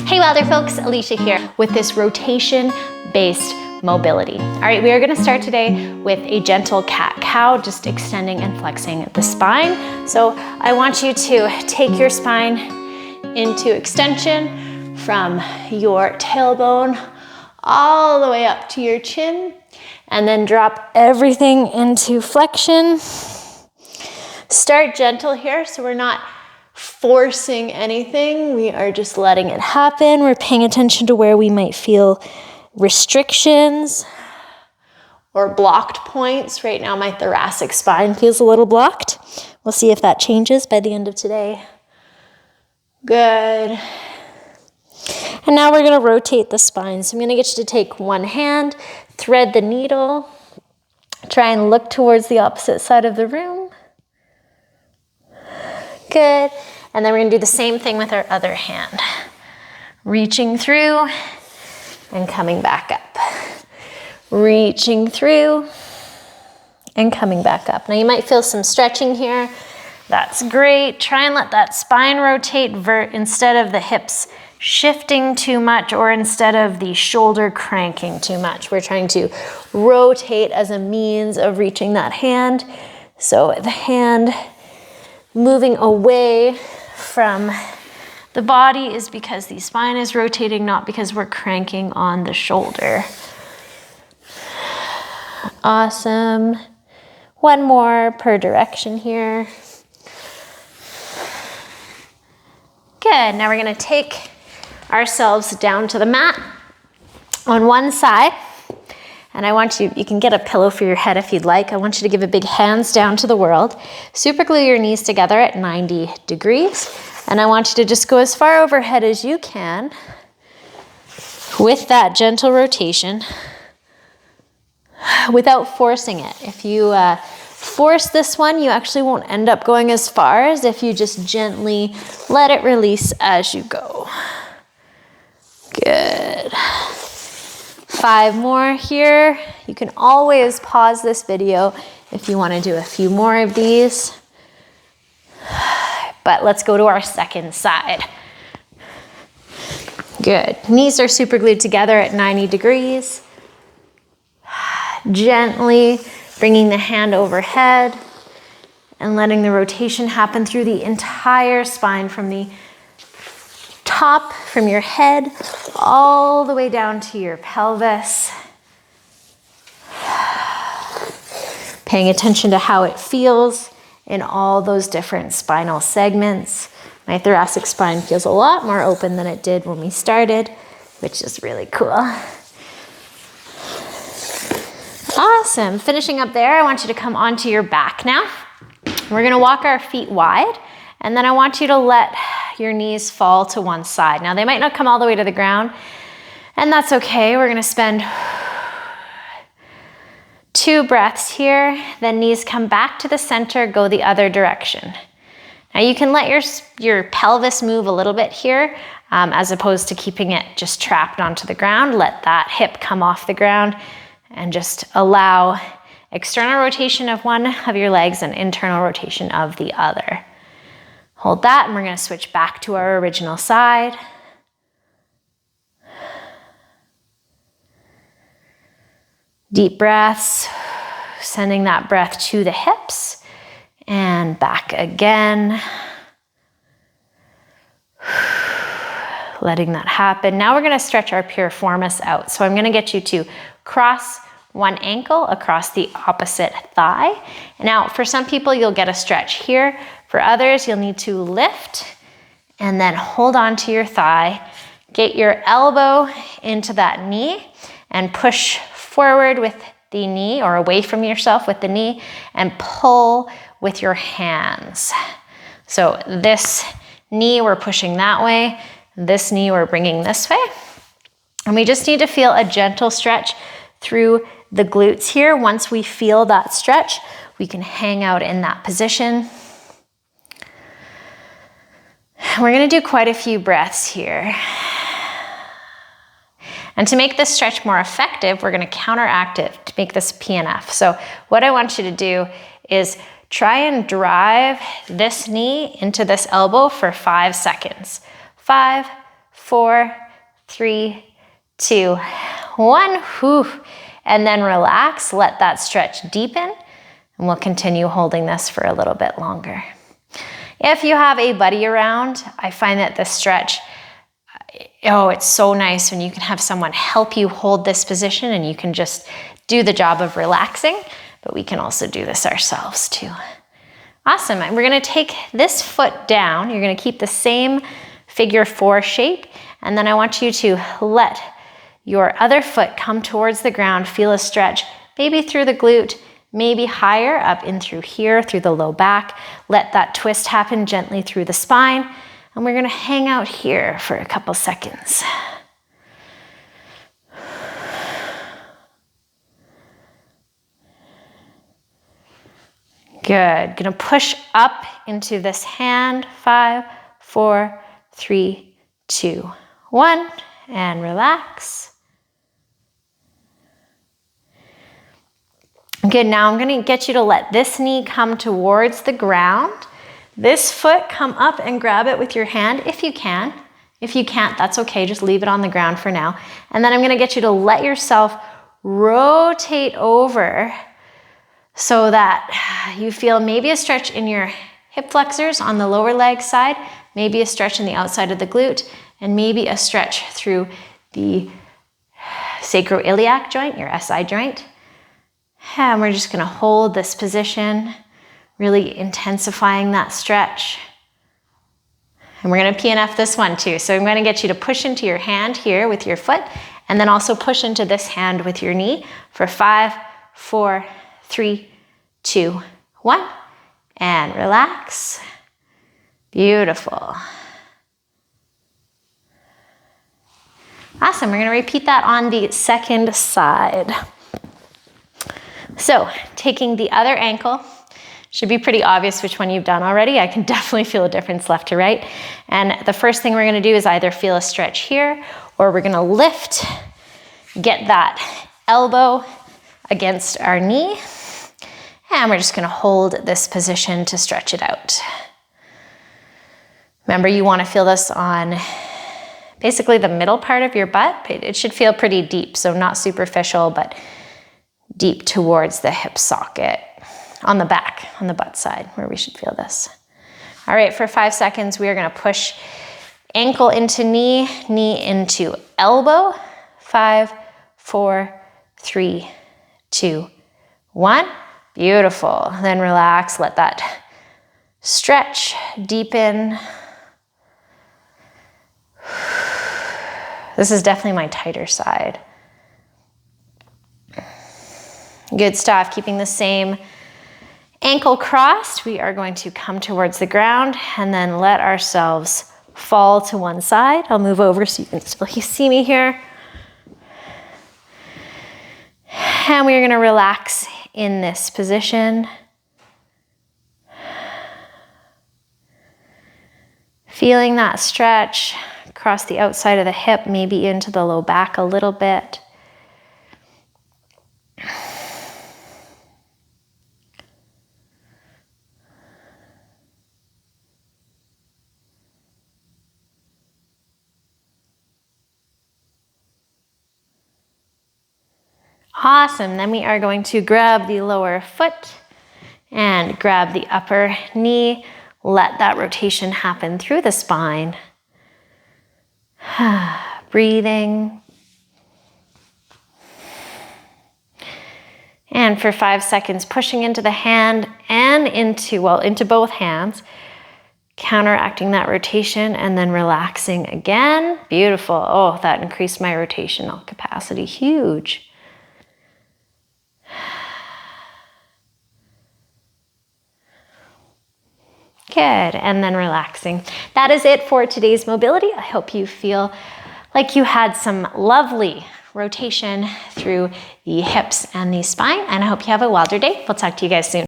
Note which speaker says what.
Speaker 1: Hey Wilder folks, Alicia here with this rotation-based mobility. All right, we are gonna start today with a gentle cat-cow, just extending and flexing the spine. So I want you to take your spine into extension from your tailbone all the way up to your chin, and then drop everything into flexion. Start gentle here, so we're not forcing anything. We are just letting it happen. We're paying attention to where we might feel restrictions or blocked points. Right now, my thoracic spine feels a little blocked. We'll see if that changes by the end of today. Good. And now we're gonna rotate the spine. So I'm gonna get you to take one hand, thread the needle, try and look towards the opposite side of the room. Good. And then we're gonna do the same thing with our other hand. Reaching through and coming back up. Reaching through and coming back up. Now you might feel some stretching here. That's great. Try and let that spine rotate instead of the hips shifting too much or instead of the shoulder cranking too much. We're trying to rotate as a means of reaching that hand. So the hand moving away from the body is because the spine is rotating, not because we're cranking on the shoulder. Awesome. One more per direction here. Good. Now we're going to take ourselves down to the mat on one side. And I want you can get a pillow for your head if you'd like. I want you to give a big hands down to the world. Super glue your knees together at 90 degrees. And I want you to just go as far overhead as you can with that gentle rotation without forcing it. If you force this one, you actually won't end up going as far as if you just gently let it release as you go. Good. 5 more here. You can always pause this video if you want to do a few more of these. But let's go to our second side. Good. Knees are super glued together at 90 degrees. Gently bringing the hand overhead and letting the rotation happen through the entire spine from the top, from your head, all the way down to your pelvis. Paying attention to how it feels in all those different spinal segments. My thoracic spine feels a lot more open than it did when we started, which is really cool. Awesome. Finishing up there, I want you to come onto your back now. We're gonna walk our feet wide, and then I want you to let your knees fall to one side. Now they might not come all the way to the ground, and that's okay. We're gonna spend 2 breaths here, then knees come back to the center, go the other direction. Now you can let your pelvis move a little bit here, as opposed to keeping it just trapped onto the ground. Let that hip come off the ground and just allow external rotation of one of your legs and internal rotation of the other. Hold that, and we're gonna switch back to our original side. Deep breaths, sending that breath to the hips and back again. Letting that happen. Now we're gonna stretch our piriformis out. So I'm gonna get you to cross one ankle across the opposite thigh. Now, for some people, you'll get a stretch here. For others, you'll need to lift and then hold on to your thigh. Get your elbow into that knee and push forward with the knee or away from yourself with the knee and pull with your hands. So this knee, we're pushing that way. This knee, we're bringing this way. And we just need to feel a gentle stretch through the glutes here. Once we feel that stretch, we can hang out in that position. We're gonna do quite a few breaths here. And to make this stretch more effective, we're gonna counteract it to make this PNF. So what I want you to do is try and drive this knee into this elbow for 5 seconds. 5, 4, 3, 2, 1. Whew. And then relax, let that stretch deepen, and we'll continue holding this for a little bit longer. If you have a buddy around, I find that this stretch, oh, it's so nice when you can have someone help you hold this position and you can just do the job of relaxing, but we can also do this ourselves too. Awesome, and we're gonna take this foot down. You're gonna keep the same figure 4 shape, and then I want you to let your other foot come towards the ground, feel a stretch, maybe through the glute, maybe higher up in through here, through the low back. Let that twist happen gently through the spine, and we're gonna hang out here for a couple seconds. Good, gonna push up into this hand. 5, 4, 3, 2, 1, and relax. Good, now I'm gonna get you to let this knee come towards the ground. This foot, come up and grab it with your hand if you can. If you can't, that's okay, just leave it on the ground for now. And then I'm gonna get you to let yourself rotate over so that you feel maybe a stretch in your hip flexors on the lower leg side, maybe a stretch in the outside of the glute, and maybe a stretch through the sacroiliac joint, your SI joint. And we're just gonna hold this position, really intensifying that stretch. And we're gonna PNF this one too. So I'm gonna get you to push into your hand here with your foot, and then also push into this hand with your knee for 5, 4, 3, 2, 1, and relax. Beautiful. Awesome, we're gonna repeat that on the second side. So, taking the other ankle, should be pretty obvious which one you've done already. I can definitely feel a difference left to right. And the first thing we're gonna do is either feel a stretch here, or we're gonna lift, get that elbow against our knee, and we're just gonna hold this position to stretch it out. Remember, you wanna feel this on basically the middle part of your butt. It should feel pretty deep, so not superficial, but deep towards the hip socket, on the back, on the butt side, where we should feel this. All right, for 5 seconds, we are gonna push ankle into knee, knee into elbow. 5, 4, 3, 2, 1. Beautiful. Then relax, let that stretch, deepen. This is definitely my tighter side. Good stuff, keeping the same ankle crossed. We are going to come towards the ground and then let ourselves fall to one side. I'll move over so you can still see me here. And we're gonna relax in this position. Feeling that stretch across the outside of the hip, maybe into the low back a little bit. Awesome, then we are going to grab the lower foot and grab the upper knee. Let that rotation happen through the spine. Breathing. And for 5 seconds, pushing into the hand and into both hands, counteracting that rotation and then relaxing again. Beautiful. Oh, that increased my rotational capacity. Huge. Good, and then relaxing. That is it for today's mobility. I hope you feel like you had some lovely rotation through the hips and the spine, and I hope you have a wilder day. We'll talk to you guys soon.